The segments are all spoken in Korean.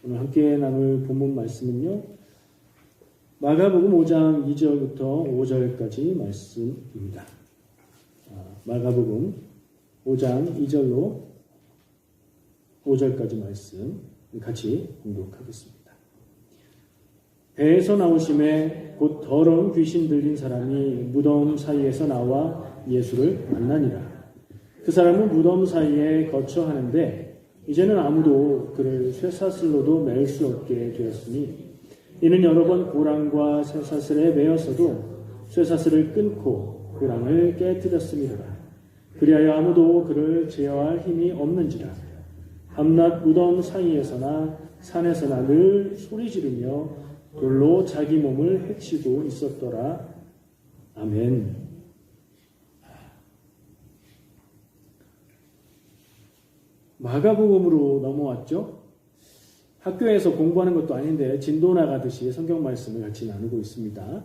오늘 함께 나눌 본문 말씀은요, 마가복음 5장 2절부터 5절까지 말씀입니다. 마가복음 5장 2절로 5절까지 말씀 같이 공독하겠습니다. 배에서 나오심에 곧 더러운 귀신 들린 사람이 무덤 사이에서 나와 예수를 만나니라. 그 사람은 무덤 사이에 거처하는데 이제는 아무도 그를 쇠사슬로도 맬 수 없게 되었으니 이는 여러 번 고랑과 쇠사슬에 매였어도 쇠사슬을 끊고 고랑을 깨뜨렸음이로라. 그리하여 아무도 그를 제어할 힘이 없는지라. 밤낮 무덤 사이에서나 산에서나 늘 소리 지르며 돌로 자기 몸을 해치고 있었더라. 아멘. 마가복음으로 넘어왔죠. 학교에서 공부하는 것도 아닌데 진도 나가듯이 성경 말씀을 같이 나누고 있습니다.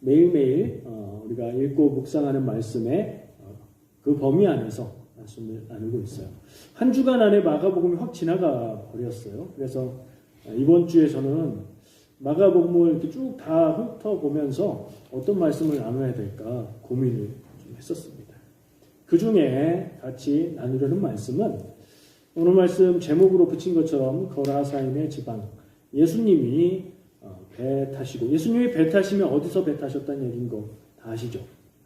매일매일 우리가 읽고 묵상하는 말씀에 그 범위 안에서 말씀을 나누고 있어요. 한 주간 안에 마가복음이 확 지나가 버렸어요. 그래서 이번 주에서는 마가복음을 이렇게 쭉 다 훑어보면서 어떤 말씀을 나눠야 될까 고민을 좀 했었습니다. 그 중에 같이 나누려는 말씀은 오늘 말씀 제목으로 붙인 것처럼 거라사인의 지방, 예수님이 배 타시고, 예수님이 배 타시면 어디서 배 타셨다는 얘기인 거 다 아시죠?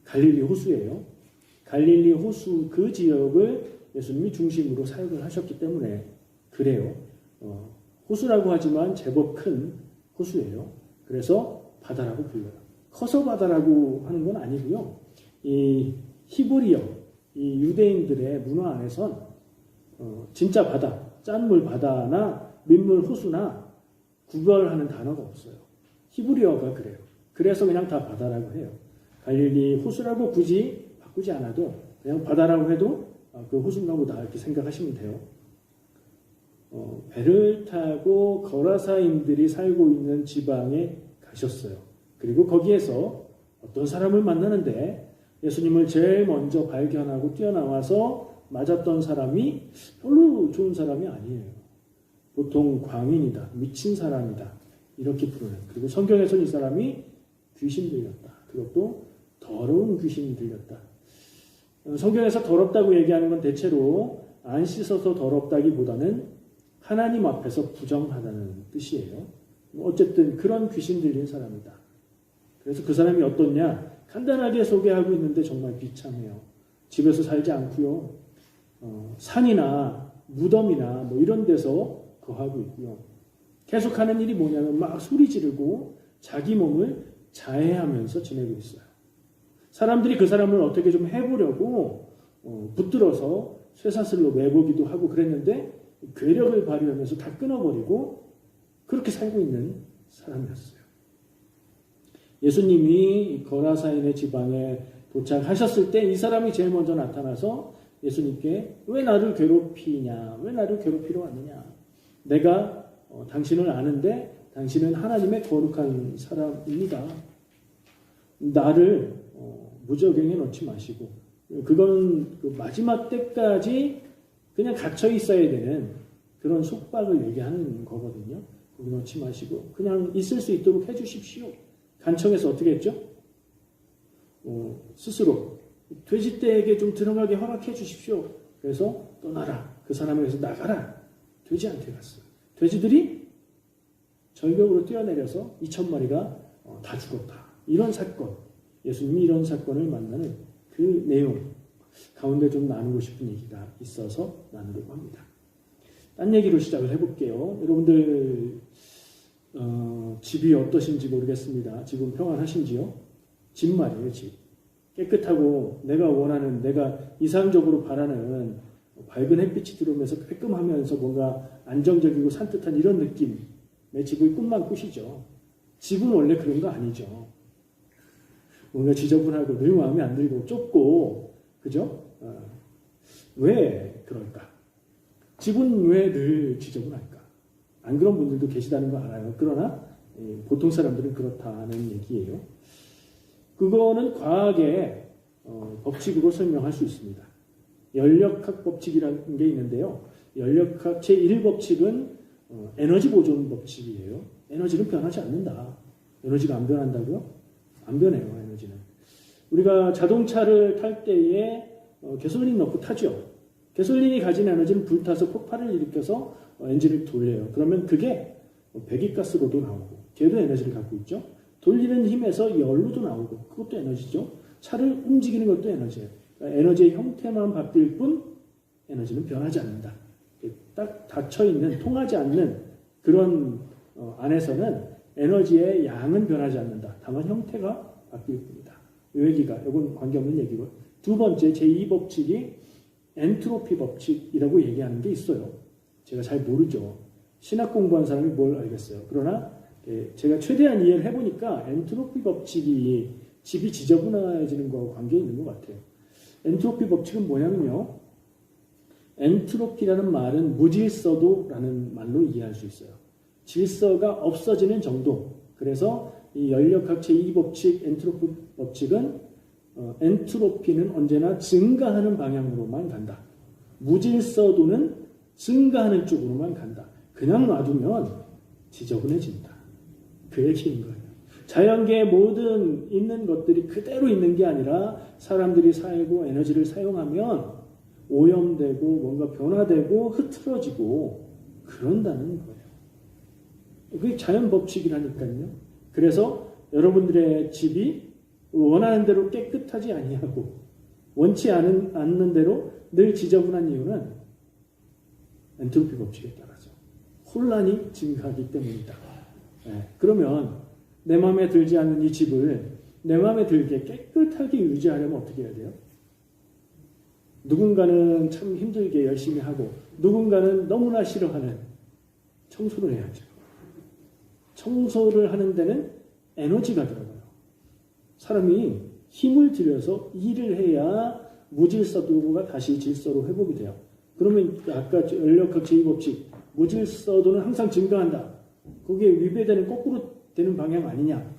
갈릴리 호수예요. 갈릴리 호수 그 지역을 예수님이 중심으로 사역을 하셨기 때문에 그래요. 호수라고 하지만 제법 큰 호수예요. 그래서 바다라고 불러요. 커서 바다라고 하는 건 아니고요. 이 히브리어, 이 유대인들의 문화 안에선 진짜 바다, 짠물 바다나 민물 호수나 구별하는 단어가 없어요. 히브리어가 그래요. 그래서 그냥 다 바다라고 해요. 갈릴리 호수라고 굳이 바꾸지 않아도 그냥 바다라고 해도 그 호수인가 보다 이렇게 생각하시면 돼요. 배를 타고 거라사인들이 살고 있는 지방에 가셨어요. 그리고 거기에서 어떤 사람을 만나는데 예수님을 제일 먼저 발견하고 뛰어나와서 맞았던 사람이 별로 좋은 사람이 아니에요. 보통 광인이다, 미친 사람이다 이렇게 부르는. 그리고 성경에서는 이 사람이 귀신 들렸다. 그것도 더러운 귀신이 들렸다. 성경에서 더럽다고 얘기하는 건 대체로 안 씻어서 더럽다기보다는 하나님 앞에서 부정하다는 뜻이에요. 어쨌든 그런 귀신 들린 사람이다. 그래서 그 사람이 어떻냐? 간단하게 소개하고 있는데 정말 비참해요. 집에서 살지 않고요. 산이나 무덤이나 뭐 이런 데서 거하고 있고요. 계속하는 일이 뭐냐면 막 소리 지르고 자기 몸을 자해하면서 지내고 있어요. 사람들이 그 사람을 어떻게 좀 해보려고 붙들어서 쇠사슬로 매보기도 하고 그랬는데 괴력을 발휘하면서 다 끊어버리고 그렇게 살고 있는 사람이었어요. 예수님이 거라사인의 지방에 도착하셨을 때 이 사람이 제일 먼저 나타나서 예수님께 왜 나를 괴롭히냐? 왜 나를 괴롭히러 왔느냐? 내가 당신을 아는데 당신은 하나님의 거룩한 사람입니다. 나를 무적행에 넣지 마시고 그건 그 마지막 때까지 그냥 갇혀 있어야 되는 그런 속박을 얘기하는 거거든요. 거기 넣지 마시고 그냥 있을 수 있도록 해주십시오. 간청해서 어떻게 했죠? 스스로 돼지떼에게 좀 들어가게 허락해 주십시오. 그래서 떠나라. 그 사람에게서 나가라. 돼지한테 갔어요. 돼지들이 절벽으로 뛰어내려서 2,000마리가 다 죽었다. 이런 사건, 예수님이 이런 사건을 만나는 그 내용 가운데 좀 나누고 싶은 얘기가 있어서 나누려고 합니다. 딴 얘기로 시작을 해볼게요. 여러분들 집이 어떠신지 모르겠습니다. 집은 평안하신지요? 집 말이에요. 집. 깨끗하고 내가 원하는, 내가 이상적으로 바라는 밝은 햇빛이 들어오면서 깔끔하면서 뭔가 안정적이고 산뜻한 이런 느낌의 집을 꿈만 꾸시죠. 집은 원래 그런 거 아니죠. 뭔가 지저분하고 늘 마음에 안 들고 좁고 그죠? 왜 그럴까? 집은 왜 늘 지저분할까? 안 그런 분들도 계시다는 거 알아요. 그러나 보통 사람들은 그렇다는 얘기예요. 그거는 과학의 법칙으로 설명할 수 있습니다. 연력학 법칙이라는 게 있는데요. 연력학 제1법칙은 에너지 보존 법칙이에요. 에너지는 변하지 않는다. 에너지가 안 변한다고요? 안 변해요, 에너지는. 우리가 자동차를 탈 때에 가솔린 넣고 타죠. 가솔린이 가진 에너지는 불타서 폭발을 일으켜서 엔진을 돌려요. 그러면 그게 배기가스로도 나오고, 걔도 에너지를 갖고 있죠. 돌리는 힘에서 열로도 나오고, 그것도 에너지죠. 차를 움직이는 것도 에너지예요. 그러니까 에너지의 형태만 바뀔 뿐 에너지는 변하지 않는다. 딱 닫혀있는, 통하지 않는 그런 안에서는 에너지의 양은 변하지 않는다. 다만 형태가 바뀔 뿐이다. 이 얘기가, 이건 관계없는 얘기고. 두 번째, 제2법칙이 엔트로피 법칙이라고 얘기하는 게 있어요. 제가 잘 모르죠. 신학 공부한 사람이 뭘 알겠어요. 그러나 제가 최대한 이해를 해보니까 엔트로피 법칙이 집이 지저분해지는 거하고 관계 있는 것 같아요. 엔트로피 법칙은 뭐냐면요. 엔트로피라는 말은 무질서도라는 말로 이해할 수 있어요. 질서가 없어지는 정도. 그래서 이 연력학 제2법칙 엔트로피 법칙은 엔트로피는 언제나 증가하는 방향으로만 간다. 무질서도는 증가하는 쪽으로만 간다. 그냥 놔두면 지저분해진다. 그 얘기인 거예요. 자연계의 모든 있는 것들이 그대로 있는 게 아니라 사람들이 살고 에너지를 사용하면 오염되고 뭔가 변화되고 흐트러지고 그런다는 거예요. 그게 자연 법칙이라니까요. 그래서 여러분들의 집이 원하는 대로 깨끗하지 아니하고 원치 않는 대로 늘 지저분한 이유는 엔트로피 법칙에 따라서 혼란이 증가하기 때문이다. 네. 그러면 내 마음에 들지 않는 이 집을 내 마음에 들게 깨끗하게 유지하려면 어떻게 해야 돼요? 누군가는 참 힘들게 열심히 하고 누군가는 너무나 싫어하는 청소를 해야죠. 청소를 하는 데는 에너지가 들어가요. 사람이 힘을 들여서 일을 해야 무질서도가 다시 질서로 회복이 돼요. 그러면 아까 연력학 제2법칙 무질서도는 항상 증가한다. 거기에 위배되는 거꾸로 되는 방향 아니냐.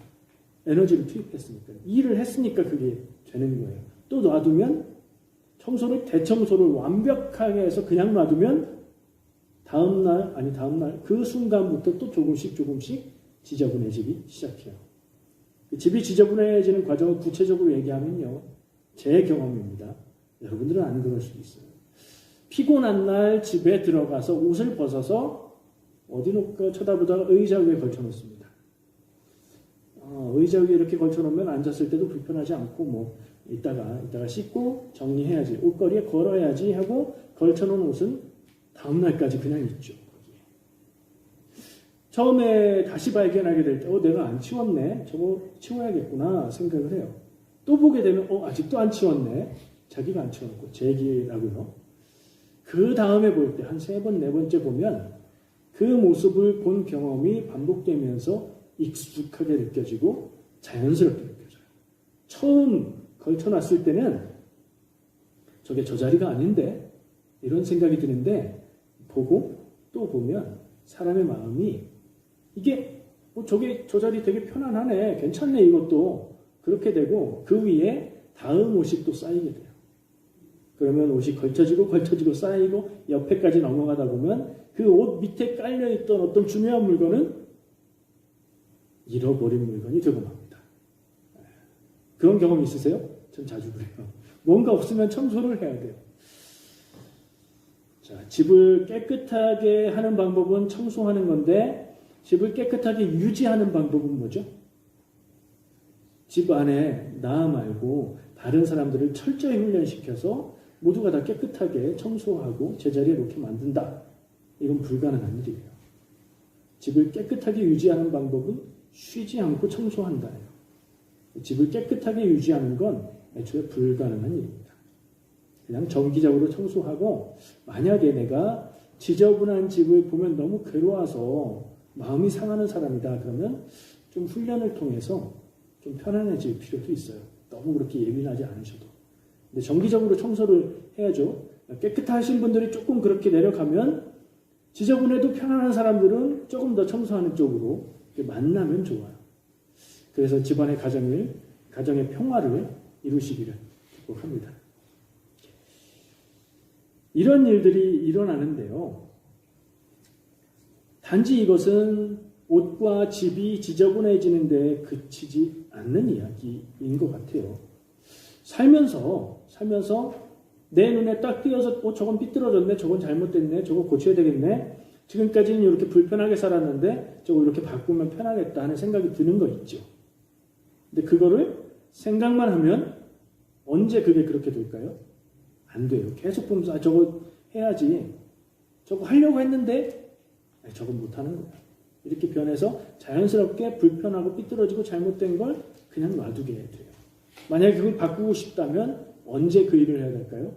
에너지를 투입했으니까. 일을 했으니까 그게 되는 거예요. 또 놔두면 대청소를 완벽하게 해서 그냥 놔두면 다음날 그 순간부터 또 조금씩 지저분해지기 시작해요. 집이 지저분해지는 과정을 구체적으로 얘기하면요. 제 경험입니다. 여러분들은 안 그럴 수도 있어요. 피곤한 날 집에 들어가서 옷을 벗어서 어디 놓을까 쳐다보다가 의자 위에 걸쳐놓습니다. 의자 위에 이렇게 걸쳐놓으면 앉았을 때도 불편하지 않고 이따가 씻고 정리해야지, 옷걸이에 걸어야지 하고 걸쳐놓은 옷은 다음날까지 그냥 있죠. 거기에. 처음에 다시 발견하게 될 때 내가 안 치웠네, 저거 치워야겠구나 생각을 해요. 또 보게 되면 아직도 안 치웠네, 자기가 안 치워놓고 제 얘기라고요. 그 다음에 볼 때 한 3번, 4번째 보면 그 모습을 본 경험이 반복되면서 익숙하게 느껴지고 자연스럽게 느껴져요. 처음 걸쳐놨을 때는 저게 저 자리가 아닌데 이런 생각이 드는데 보고 또 보면 사람의 마음이 이게 저게 저 자리 되게 편안하네, 괜찮네, 이것도 그렇게 되고 그 위에 다음 옷이 또 쌓이게 돼요. 그러면 옷이 걸쳐지고 쌓이고 옆에까지 넘어가다 보면 그 옷 밑에 깔려있던 어떤 중요한 물건은 잃어버린 물건이 되고 맙니다. 그런 경험 있으세요? 전 자주 그래요. 뭔가 없으면 청소를 해야 돼요. 자, 집을 깨끗하게 하는 방법은 청소하는 건데 집을 깨끗하게 유지하는 방법은 뭐죠? 집 안에 나 말고 다른 사람들을 철저히 훈련시켜서 모두가 다 깨끗하게 청소하고 제자리에 놓게 만든다. 이건 불가능한 일이에요. 집을 깨끗하게 유지하는 방법은 쉬지 않고 청소한다예요. 집을 깨끗하게 유지하는 건 애초에 불가능한 일입니다. 그냥 정기적으로 청소하고 만약에 내가 지저분한 집을 보면 너무 괴로워서 마음이 상하는 사람이다. 그러면 좀 훈련을 통해서 좀 편안해질 필요도 있어요. 너무 그렇게 예민하지 않으셔도. 근데 정기적으로 청소를 해야죠. 깨끗하신 분들이 조금 그렇게 내려가면 지저분해도 편안한 사람들은 조금 더 청소하는 쪽으로 만나면 좋아요. 그래서 집안의 가정의 평화를 이루시기를 기도합니다. 이런 일들이 일어나는데요. 단지 이것은 옷과 집이 지저분해지는데 그치지 않는 이야기인 것 같아요. 살면서 내 눈에 딱 띄어서 저건 삐뚤어졌네, 저건 잘못됐네, 저거 고쳐야 되겠네, 지금까지는 이렇게 불편하게 살았는데 저거 이렇게 바꾸면 편하겠다 하는 생각이 드는 거 있죠. 근데 그거를 생각만 하면 언제 그게 그렇게 될까요? 안 돼요. 계속 보면서 저거 해야지, 저거 하려고 했는데 저건 못하는 거야. 이렇게 변해서 자연스럽게 불편하고 삐뚤어지고 잘못된 걸 그냥 놔두게 돼요. 만약에 그걸 바꾸고 싶다면 언제 그 일을 해야 될까요?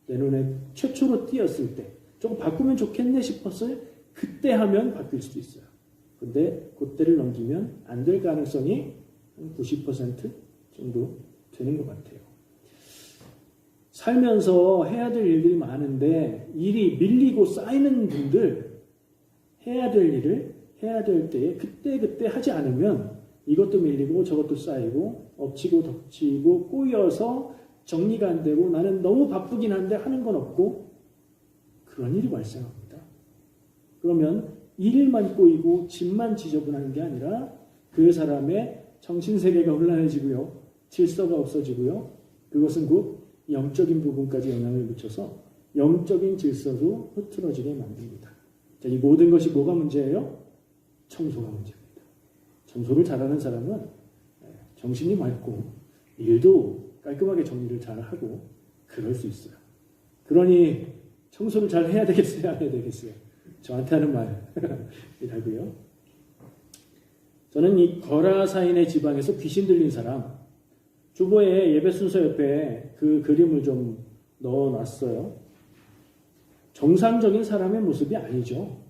내 눈에 최초로 띄었을 때, 저거 바꾸면 좋겠네 싶었을 그때 하면 바뀔 수도 있어요. 근데 그때를 넘기면 안 될 가능성이 한 90% 정도 되는 것 같아요. 살면서 해야 될 일들이 많은데 일이 밀리고 쌓이는 분들, 해야 될 일을 해야 될 때에 그때 하지 않으면 이것도 밀리고 저것도 쌓이고 엎치고 덮치고 꼬여서 정리가 안 되고 나는 너무 바쁘긴 한데 하는 건 없고 그런 일이 발생합니다. 그러면 일만 꼬이고 집만 지저분한 게 아니라 그 사람의 정신세계가 혼란해지고요. 질서가 없어지고요. 그것은 곧 영적인 부분까지 영향을 미쳐서 영적인 질서도 흐트러지게 만듭니다. 자, 이 모든 것이 뭐가 문제예요? 청소가 문제입니다. 청소를 잘하는 사람은 정신이 맑고 일도 깔끔하게 정리를 잘하고 그럴 수 있어요. 그러니 청소를 잘 해야 되겠어요? 안 해야 되겠어요? 저한테 하는 말이라고요. 저는 이 거라사인의 지방에서 귀신 들린 사람, 주보에 예배 순서 옆에 그 그림을 좀 넣어놨어요. 정상적인 사람의 모습이 아니죠.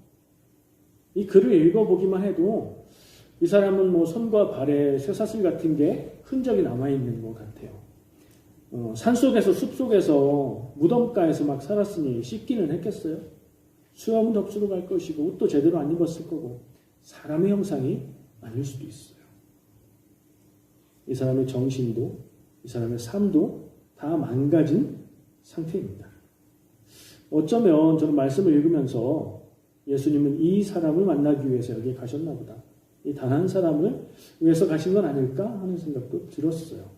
이 글을 읽어보기만 해도 이 사람은 뭐 손과 발에 쇠사슬 같은 게 흔적이 남아있는 것 같아요. 산속에서 숲속에서 무덤가에서 막 살았으니 씻기는 했겠어요? 수염은 덕수로 갈 것이고 옷도 제대로 안 입었을 거고 사람의 형상이 아닐 수도 있어요. 이 사람의 정신도 이 사람의 삶도 다 망가진 상태입니다. 어쩌면 저는 말씀을 읽으면서 예수님은 이 사람을 만나기 위해서 여기에 가셨나 보다. 이 단 한 사람을 위해서 가신 건 아닐까 하는 생각도 들었어요.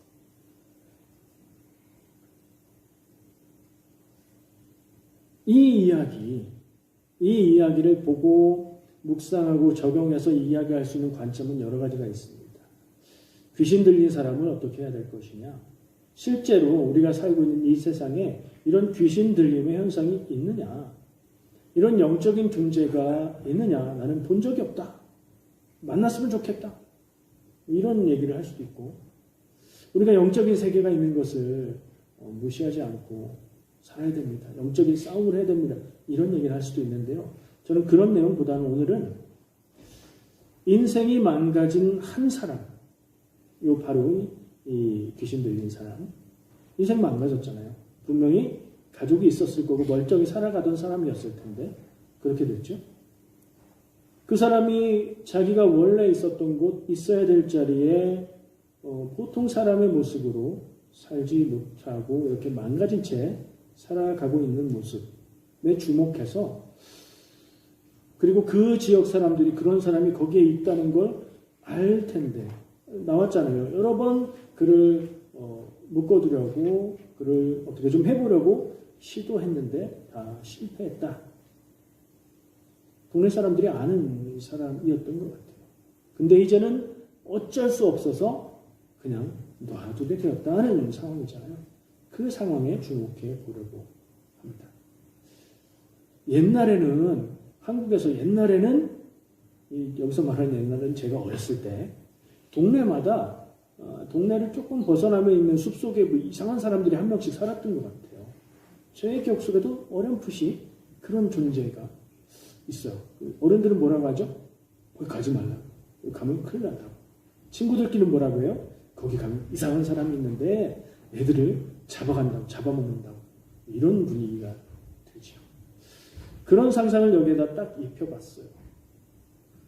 이 이야기를 보고 묵상하고 적용해서 이야기할 수 있는 관점은 여러 가지가 있습니다. 귀신 들린 사람을 어떻게 해야 될 것이냐? 실제로 우리가 살고 있는 이 세상에 이런 귀신 들림의 현상이 있느냐? 이런 영적인 존재가 있느냐? 나는 본 적이 없다. 만났으면 좋겠다. 이런 얘기를 할 수도 있고 우리가 영적인 세계가 있는 것을 무시하지 않고 살아야 됩니다. 영적인 싸움을 해야 됩니다. 이런 얘기를 할 수도 있는데요. 저는 그런 내용보다는 오늘은 인생이 망가진 한 사람, 요 바로 이 귀신 들린 사람, 인생 망가졌잖아요. 분명히 가족이 있었을 거고 멀쩡히 살아가던 사람이었을 텐데 그렇게 됐죠. 그 사람이 자기가 원래 있었던 곳, 있어야 될 자리에 보통 사람의 모습으로 살지 못하고 이렇게 망가진 채 살아가고 있는 모습에 주목해서 그리고 그 지역 사람들이 그런 사람이 거기에 있다는 걸 알 텐데 나왔잖아요. 여러 번 그를 묶어두려고 그를 어떻게 좀 해보려고 시도했는데 다 실패했다. 동네 사람들이 아는 사람이었던 것 같아요. 근데 이제는 어쩔 수 없어서 그냥 놔두게 되었다는 상황이잖아요. 그 상황에 주목해 보려고 합니다. 옛날에는 한국에서 여기서 말하는 옛날에는 제가 어렸을 때 동네마다 동네를 조금 벗어나며 있는 숲속에 뭐 이상한 사람들이 한 명씩 살았던 것 같아요. 저의 기억 속에도 어렴풋이 그런 존재가 있어요. 어른들은 뭐라고 하죠? 거기 가지 말라고. 거기 가면 큰일 난다고. 친구들끼리는 뭐라고 해요? 거기 가면 이상한 사람이 있는데 애들을 잡아간다고, 잡아먹는다고. 이런 분위기가 되죠. 그런 상상을 여기에다 딱 입혀봤어요.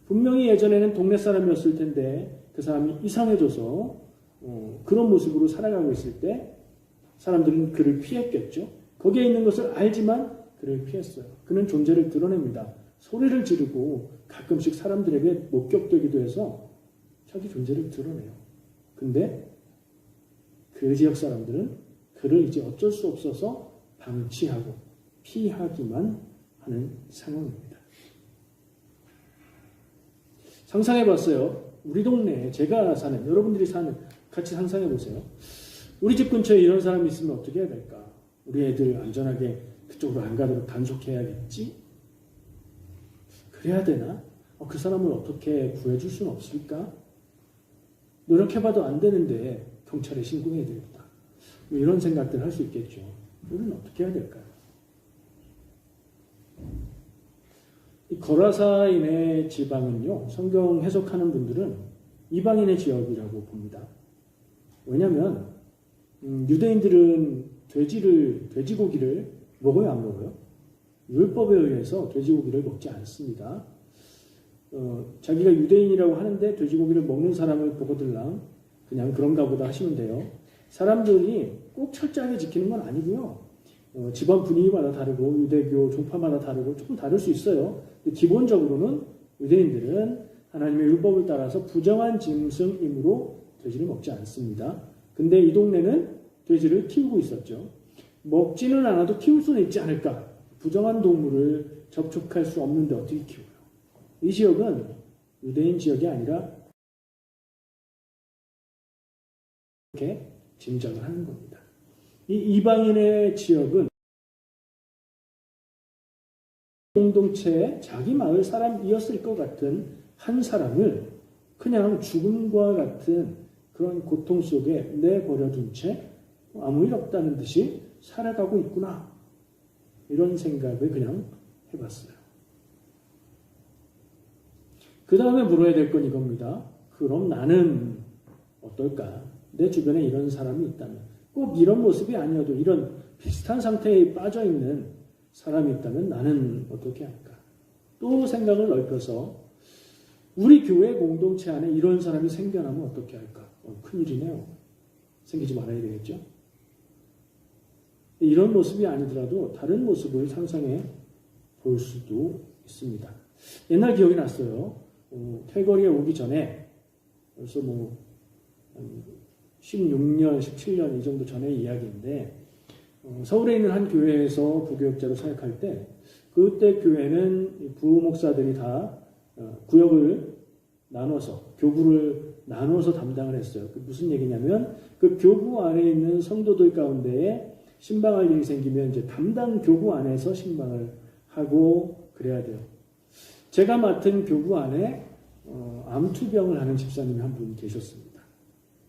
분명히 예전에는 동네 사람이었을 텐데 그 사람이 이상해져서 그런 모습으로 살아가고 있을 때 사람들은 그를 피했겠죠. 거기에 있는 것을 알지만 그를 피했어요. 그는 존재를 드러냅니다. 소리를 지르고 가끔씩 사람들에게 목격되기도 해서 자기 존재를 드러내요. 근데 그 지역 사람들은 그를 이제 어쩔 수 없어서 방치하고 피하기만 하는 상황입니다. 상상해 봤어요. 우리 동네에 제가 사는, 여러분들이 사는, 같이 상상해 보세요. 우리 집 근처에 이런 사람이 있으면 어떻게 해야 될까? 우리 애들 안전하게 그쪽으로 안 가도록 단속해야겠지? 그래야 되나? 그 사람을 어떻게 구해줄 수는 없을까? 노력해봐도 안 되는데 경찰에 신고해야 되겠다. 뭐 이런 생각들 할 수 있겠죠. 우리는 어떻게 해야 될까요? 이 거라사인의 지방은요, 성경 해석하는 분들은 이방인의 지역이라고 봅니다. 왜냐하면 유대인들은 돼지고기를 먹어요, 안 먹어요? 율법에 의해서 돼지고기를 먹지 않습니다. 자기가 유대인이라고 하는데 돼지고기를 먹는 사람을 보고들랑 그냥 그런가 보다 하시면 돼요. 사람들이 꼭 철저하게 지키는 건 아니고요. 집안 분위기마다 다르고 유대교 종파마다 다르고 조금 다를 수 있어요. 기본적으로는 유대인들은 하나님의 율법을 따라서 부정한 짐승임으로 돼지를 먹지 않습니다. 근데 이 동네는 돼지를 키우고 있었죠. 먹지는 않아도 키울 수는 있지 않을까. 부정한 동물을 접촉할 수 없는데 어떻게 키워요? 이 지역은 유대인 지역이 아니라 이렇게 짐작을 하는 겁니다. 이 이방인의 지역은 공동체의 자기 마을 사람이었을 것 같은 한 사람을 그냥 죽음과 같은 그런 고통 속에 내버려둔 채 아무 일 없다는 듯이 살아가고 있구나. 이런 생각을 그냥 해봤어요. 그 다음에 물어야 될 건 이겁니다. 그럼 나는 어떨까? 내 주변에 이런 사람이 있다면, 꼭 이런 모습이 아니어도 이런 비슷한 상태에 빠져있는 사람이 있다면 나는 어떻게 할까? 또 생각을 넓혀서 우리 교회 공동체 안에 이런 사람이 생겨나면 어떻게 할까? 큰일이네요. 생기지 말아야 되겠죠? 이런 모습이 아니더라도 다른 모습을 상상해 볼 수도 있습니다. 옛날 기억이 났어요. 태거리에 오기 전에 벌써 16년, 17년 이 정도 전의 이야기인데 서울에 있는 한 교회에서 부교육자로 사역할 때 그때 교회는 부호 목사들이 다 구역을 나눠서 교부를 나눠서 담당을 했어요. 무슨 얘기냐면 그 교부 안에 있는 성도들 가운데에 신방할 일이 생기면 이제 담당 교부 안에서 신방을 하고 그래야 돼요. 제가 맡은 교부 안에 암투병을 하는 집사님이 한 분 계셨습니다.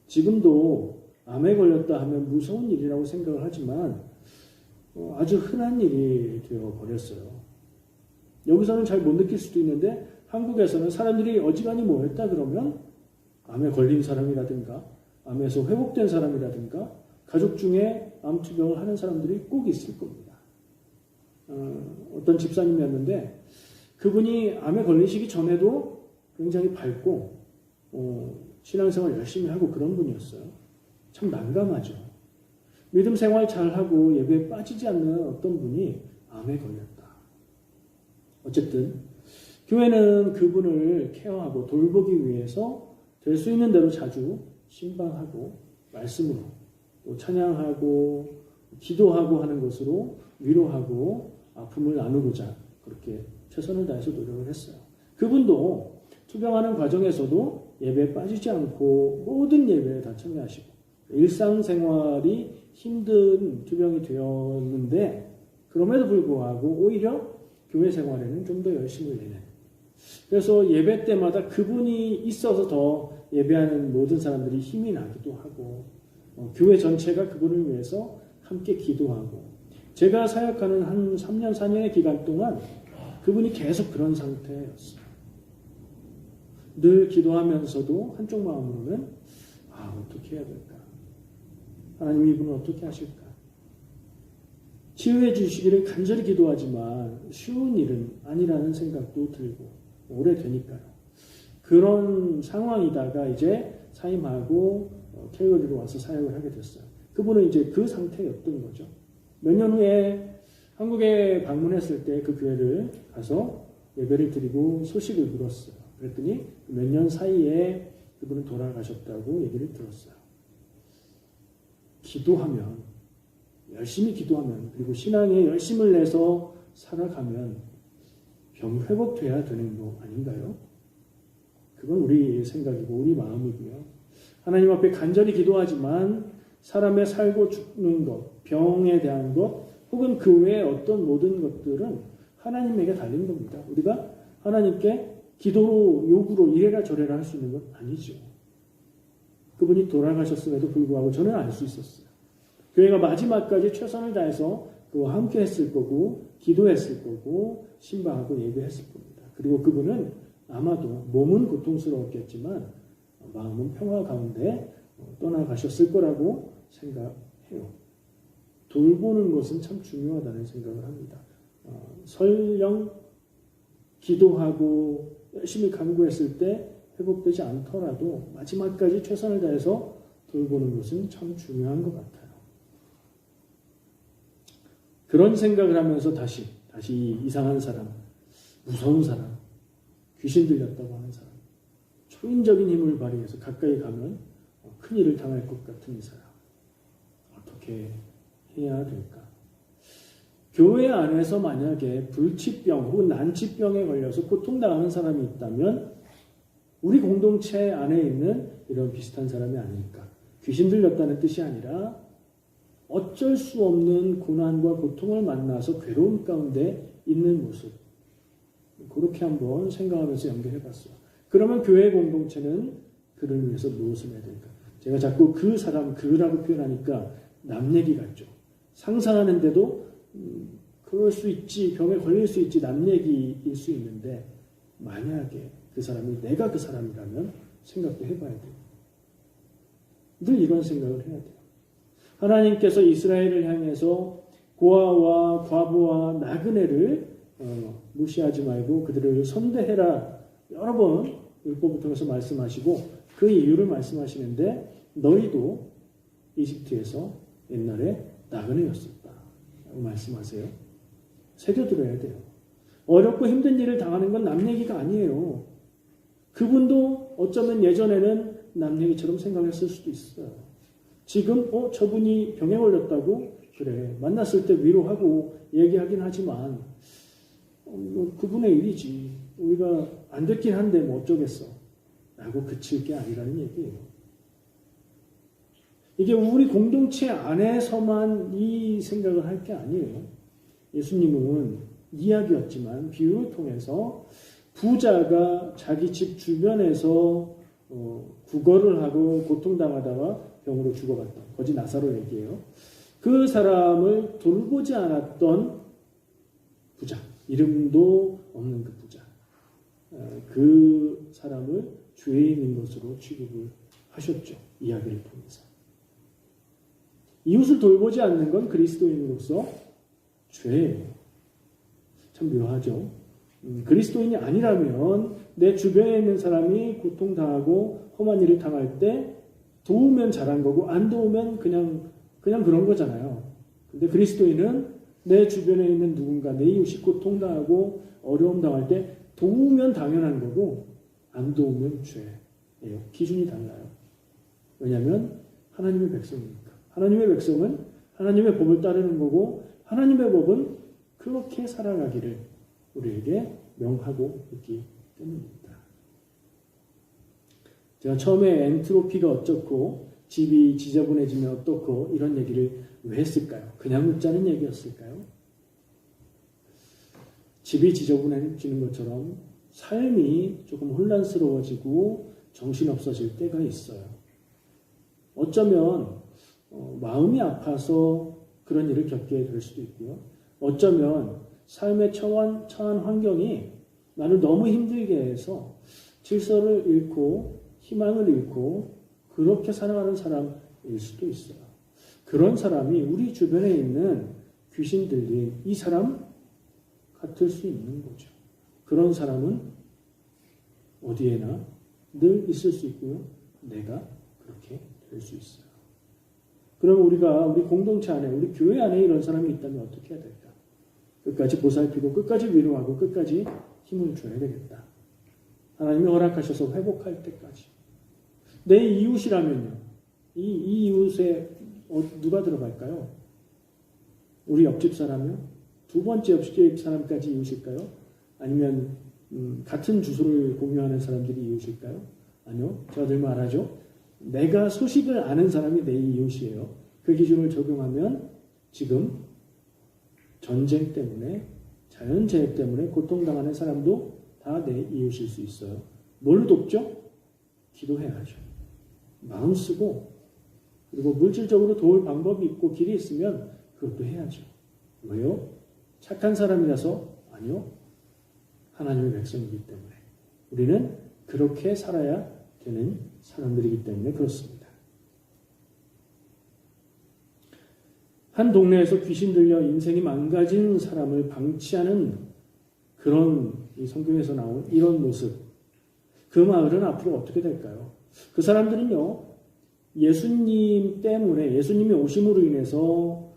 지금도 암에 걸렸다 하면 무서운 일이라고 생각을 하지만 아주 흔한 일이 되어버렸어요. 여기서는 잘 못 느낄 수도 있는데 한국에서는 사람들이 어지간히 모였다 그러면 암에 걸린 사람이라든가 암에서 회복된 사람이라든가 가족 중에 암투병을 하는 사람들이 꼭 있을 겁니다. 어떤 집사님이었는데 그분이 암에 걸리시기 전에도 굉장히 밝고 신앙생활 열심히 하고 그런 분이었어요. 참 난감하죠. 믿음 생활 잘하고 예배에 빠지지 않는 어떤 분이 암에 걸렸다. 어쨌든 교회는 그분을 케어하고 돌보기 위해서 될 수 있는 대로 자주 신방하고 말씀으로 또 찬양하고 기도하고 하는 것으로 위로하고 아픔을 나누고자 그렇게 최선을 다해서 노력을 했어요. 그분도 투병하는 과정에서도 예배에 빠지지 않고 모든 예배에 다 참여하시고 일상생활이 힘든 투병이 되었는데 그럼에도 불구하고 오히려 교회 생활에는 좀 더 열심을 내는 그래서 예배 때마다 그분이 있어서 더 예배하는 모든 사람들이 힘이 나기도 하고 교회 전체가 그분을 위해서 함께 기도하고 제가 사역하는 한 3년, 4년의 기간 동안 그분이 계속 그런 상태였어요. 늘 기도하면서도 한쪽 마음으로는 어떻게 해야 될까? 하나님 이분은 어떻게 하실까? 치유해 주시기를 간절히 기도하지만 쉬운 일은 아니라는 생각도 들고 오래되니까요. 그런 상황이다가 이제 사임하고 캘거리로 와서 사역을 하게 됐어요. 그분은 이제 그 상태였던 거죠. 몇 년 후에 한국에 방문했을 때 그 교회를 가서 예배를 드리고 소식을 물었어요. 그랬더니 몇 년 사이에 그분은 돌아가셨다고 얘기를 들었어요. 기도하면, 열심히 기도하면, 그리고 신앙에 열심을 내서 살아가면 병이 회복돼야 되는 거 아닌가요? 그건 우리 생각이고 우리 마음이고요. 하나님 앞에 간절히 기도하지만 사람의 살고 죽는 것, 병에 대한 것, 혹은 그 외의 어떤 모든 것들은 하나님에게 달린 겁니다. 우리가 하나님께 기도로, 요구로 이래라 저래라 할 수 있는 건 아니죠. 그분이 돌아가셨음에도 불구하고 저는 알 수 있었어요. 교회가 마지막까지 최선을 다해서 그와 함께 했을 거고, 기도했을 거고, 신방하고 예배했을 겁니다. 그리고 그분은 아마도 몸은 고통스러웠겠지만 마음은 평화 가운데 떠나가셨을 거라고 생각해요. 돌보는 것은 참 중요하다는 생각을 합니다. 설령 기도하고 열심히 간구했을 때 회복되지 않더라도 마지막까지 최선을 다해서 돌보는 것은 참 중요한 것 같아요. 그런 생각을 하면서 다시 이상한 사람, 무서운 사람, 귀신 들렸다고 하는 사람, 초인적인 힘을 발휘해서 가까이 가면 큰일을 당할 것 같은 이 사람, 어떻게 해야 될까? 교회 안에서 만약에 불치병 혹은 난치병에 걸려서 고통당하는 사람이 있다면 우리 공동체 안에 있는 이런 비슷한 사람이 아닐까? 귀신 들렸다는 뜻이 아니라 어쩔 수 없는 고난과 고통을 만나서 괴로움 가운데 있는 모습, 그렇게 한번 생각하면서 연결해 봤어요. 그러면 교회 공동체는 그를 위해서 무엇을 해야 될까? 제가 자꾸 그 사람, 그라고 표현하니까 남 얘기 같죠. 상상하는데도 그럴 수 있지, 병에 걸릴 수 있지, 남 얘기일 수 있는데 만약에 그 사람이 내가 그 사람이라면 생각도 해봐야 돼요. 늘 이런 생각을 해야 돼요. 하나님께서 이스라엘을 향해서 고아와 과부와 나그네를 무시하지 말고 그들을 선대해라. 여러 번 율법을 통해서 말씀하시고 그 이유를 말씀하시는데 너희도 이집트에서 옛날에 나그네였었다 라고 말씀하세요. 새겨들어야 돼요. 어렵고 힘든 일을 당하는 건 남 얘기가 아니에요. 그분도 어쩌면 예전에는 남 얘기처럼 생각했을 수도 있어요. 지금 저분이 병에 걸렸다고? 그래, 만났을 때 위로하고 얘기하긴 하지만 그분의 일이지. 우리가 안 됐긴 한데 뭐 어쩌겠어 라고 그칠 게 아니라는 얘기예요. 이게 우리 공동체 안에서만 이 생각을 할 게 아니에요. 예수님은 이야기였지만 비유를 통해서 부자가 자기 집 주변에서 구걸을 하고 고통당하다가 병으로 죽어갔다. 거지 나사로 얘기예요. 그 사람을 돌보지 않았던 부자, 이름도 없는 그 부자, 그 사람을 죄인인 것으로 취급을 하셨죠. 이야기를 통해서. 이웃을 돌보지 않는 건 그리스도인으로서 죄예요. 참 묘하죠. 그리스도인이 아니라면 내 주변에 있는 사람이 고통당하고 험한 일을 당할 때 도우면 잘한 거고 안 도우면 그냥 그런 거잖아요. 근데 그리스도인은 내 주변에 있는 누군가, 내 이웃이 고통당하고 어려움 당할 때 도우면 당연한 거고 안 도우면 죄예요. 기준이 달라요. 왜냐하면 하나님의 백성이니까. 하나님의 백성은 하나님의 법을 따르는 거고 하나님의 법은 그렇게 살아가기를 우리에게 명하고 있기 때문입니다. 제가 처음에 엔트로피가 어쩌고 집이 지저분해지면 어떻고 이런 얘기를 왜 했을까요? 그냥 웃자는 얘기였을까요? 집이 지저분해지는 것처럼 삶이 조금 혼란스러워지고 정신없어질 때가 있어요. 어쩌면 마음이 아파서 그런 일을 겪게 될 수도 있고요. 어쩌면 삶의 처한 환경이 나를 너무 힘들게 해서 질서를 잃고 희망을 잃고 그렇게 살아가는 사람일 수도 있어요. 그런 사람이 우리 주변에 있는 귀신 들린 이 사람 같을 수 있는 거죠. 그런 사람은 어디에나 늘 있을 수 있고요. 내가 그렇게 될 수 있어요. 그럼 우리가 우리 공동체 안에, 우리 교회 안에 이런 사람이 있다면 어떻게 해야 될까? 끝까지 보살피고 끝까지 위로하고 끝까지 힘을 줘야 되겠다. 하나님이 허락하셔서 회복할 때까지. 내 이웃이라면요. 이 이웃에 누가 들어갈까요? 우리 옆집 사람이요? 두 번째 옆집 사람까지 이웃일까요? 아니면 같은 주소를 공유하는 사람들이 이웃일까요? 아니요. 제가 늘 말하죠. 내가 소식을 아는 사람이 내 이웃이에요. 그 기준을 적용하면 지금 전쟁 때문에 자연재해 때문에 고통당하는 사람도 다 내 이웃일 수 있어요. 뭘 돕죠? 기도해야죠. 마음 쓰고 그리고 물질적으로 도울 방법이 있고 길이 있으면 그것도 해야죠. 왜요? 착한 사람이라서? 아니요. 하나님의 백성이기 때문에. 우리는 그렇게 살아야 되는 사람들이기 때문에 그렇습니다. 한 동네에서 귀신 들려 인생이 망가진 사람을 방치하는 그런 이 성경에서 나온 이런 모습. 그 마을은 앞으로 어떻게 될까요? 그 사람들은요. 예수님 때문에 예수님의 오심으로 인해서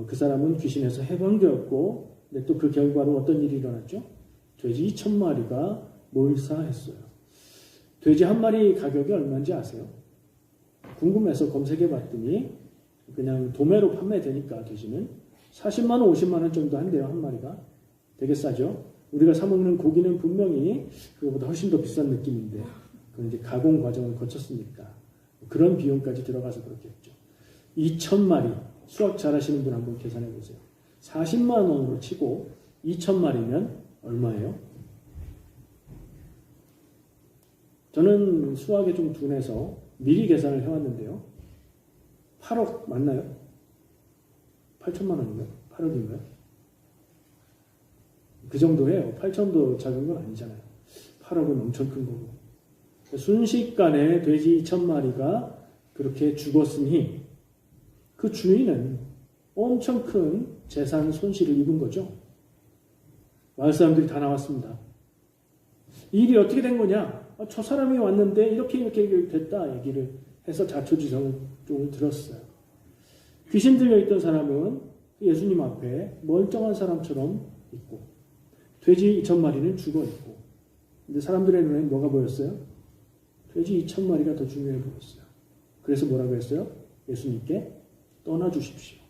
그 사람은 귀신에서 해방되었고 근데 또 그 결과로 어떤 일이 일어났죠? 돼지 2,000마리가 몰사했어요. 돼지 한 마리 가격이 얼마인지 아세요? 궁금해서 검색해 봤더니 그냥 도매로 판매되니까 돼지는 40만 원, 50만 원 정도 한대요. 한 마리가. 되게 싸죠? 우리가 사 먹는 고기는 분명히 그거보다 훨씬 더 비싼 느낌인데 그건 이제 가공 과정을 거쳤으니까 그런 비용까지 들어가서 그렇게 했죠. 2,000마리 수학 잘하시는 분 한번 계산해 보세요. 40만 원으로 치고 2,000마리면 얼마예요? 저는 수학에 좀 둔해서 미리 계산을 해왔는데요. 8억 맞나요? 8천만 원인가요? 8억인가요? 그 정도예요. 8천도 작은 건 아니잖아요. 8억은 엄청 큰 거고. 순식간에 돼지 2,000마리가 그렇게 죽었으니 그 주인은 엄청 큰 재산 손실을 입은 거죠. 마을 사람들이 다 나왔습니다. 이 일이 어떻게 된 거냐? 저 사람이 왔는데 이렇게 됐다 얘기를 해서 자초지종을 들었어요. 귀신 들려있던 사람은 예수님 앞에 멀쩡한 사람처럼 있고 돼지 2,000마리는 죽어있고 근데 사람들의 눈에 뭐가 보였어요? 돼지 2,000마리가 더 중요해 보였어요. 그래서 뭐라고 했어요? 예수님께 떠나주십시오.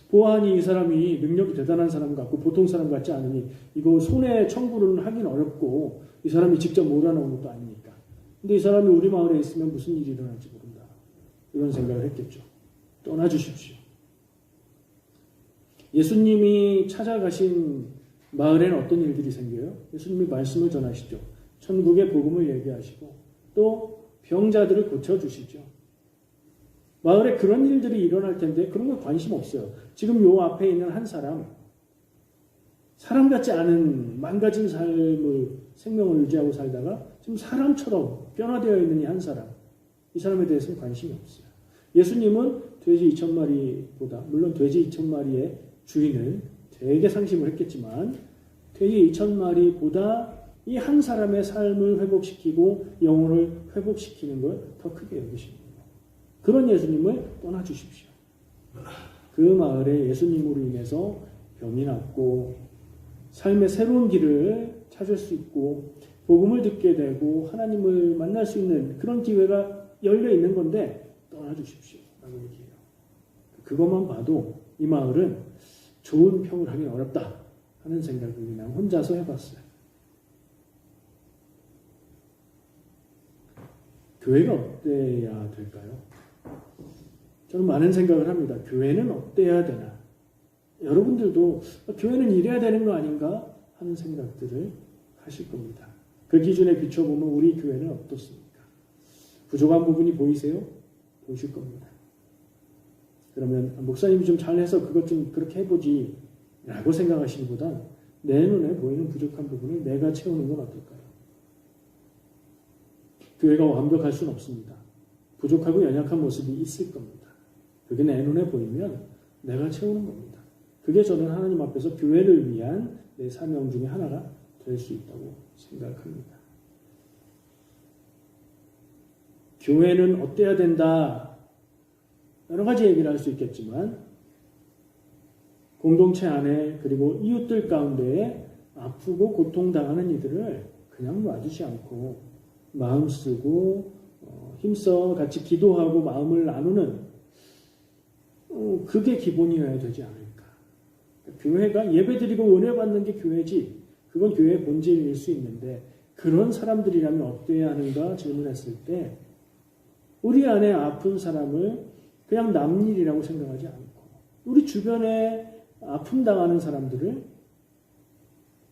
보아하니 이 사람이 능력이 대단한 사람 같고 보통 사람 같지 않으니 이거 손해 청구를 하긴 어렵고 이 사람이 직접 몰아넣은 것도 아니니까. 근데 이 사람이 우리 마을에 있으면 무슨 일이 일어날지 모른다. 이런 생각을 했겠죠. 떠나주십시오. 예수님이 찾아가신 마을에는 어떤 일들이 생겨요? 예수님이 말씀을 전하시죠. 천국의 복음을 얘기하시고 또 병자들을 고쳐주시죠. 마을에 그런 일들이 일어날 텐데 그런 거 관심 없어요. 지금 요 앞에 있는 한 사람 같지 않은 망가진 생명을 유지하고 살다가 지금 사람처럼 변화되어 있는 이 한 사람, 이 사람에 대해서는 관심이 없어요. 예수님은 돼지 2,000마리보다 물론 돼지 2,000마리의 주인을 되게 상심을 했겠지만 돼지 2,000마리보다 이 한 사람의 삶을 회복시키고 영혼을 회복시키는 걸 더 크게 여기십니다. 그런 예수님을 떠나주십시오. 그 마을에 예수님으로 인해서 병이 낫고 삶의 새로운 길을 찾을 수 있고 복음을 듣게 되고 하나님을 만날 수 있는 그런 기회가 열려 있는 건데 떠나주십시오. 라고 얘기해요. 그것만 봐도 이 마을은 좋은 평을 하긴 어렵다 하는 생각을 그냥 혼자서 해봤어요. 교회가 어때야 될까요? 저는 많은 생각을 합니다. 교회는 어때야 되나? 여러분들도 교회는 이래야 되는 거 아닌가 하는 생각들을 하실 겁니다. 그 기준에 비춰보면 우리 교회는 어떻습니까? 부족한 부분이 보이세요? 보실 겁니다. 그러면 목사님이 좀 잘해서 그것 좀 그렇게 해보지 라고 생각하시기보다 내 눈에 보이는 부족한 부분을 내가 채우는 건 어떨까요? 교회가 완벽할 수는 없습니다. 부족하고 연약한 모습이 있을 겁니다. 그게 내 눈에 보이면 내가 채우는 겁니다. 그게 저는 하나님 앞에서 교회를 위한 내 사명 중에 하나가 될 수 있다고 생각합니다. 교회는 어때야 된다. 여러 가지 얘기를 할 수 있겠지만 공동체 안에 그리고 이웃들 가운데에 아프고 고통당하는 이들을 그냥 놔두지 않고 마음 쓰고 힘써 같이 기도하고 마음을 나누는 그게 기본이어야 되지 않을까. 교회가 예배드리고 은혜 받는 게 교회지 그건 교회의 본질일 수 있는데 그런 사람들이라면 어때야 하는가 질문했을 때 우리 안에 아픈 사람을 그냥 남 일이라고 생각하지 않고 우리 주변에 아픔 당하는 사람들을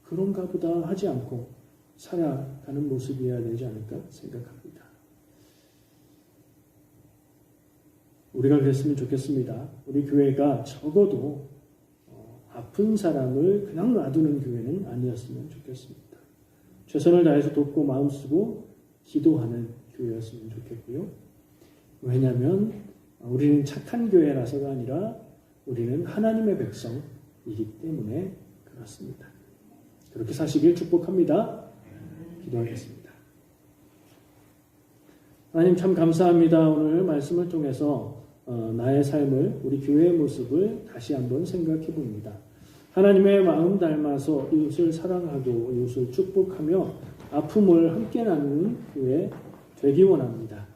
그런가 보다 하지 않고 살아가는 모습이어야 되지 않을까 생각합니다. 우리가 그랬으면 좋겠습니다. 우리 교회가 적어도 아픈 사람을 그냥 놔두는 교회는 아니었으면 좋겠습니다. 최선을 다해서 돕고 마음 쓰고 기도하는 교회였으면 좋겠고요. 왜냐하면 우리는 착한 교회라서가 아니라 우리는 하나님의 백성이기 때문에 그렇습니다. 그렇게 사시길 축복합니다. 기도하겠습니다. 하나님 참 감사합니다. 오늘 말씀을 통해서 나의 삶을 우리 교회의 모습을 다시 한번 생각해 봅니다. 하나님의 마음 닮아서 이웃을 사랑하고 이웃을 축복하며 아픔을 함께 나누는 교회 되기 원합니다.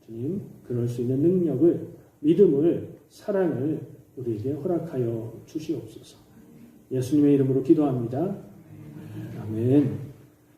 주님 그럴 수 있는 능력을 믿음을 사랑을 우리에게 허락하여 주시옵소서. 예수님의 이름으로 기도합니다. 아멘.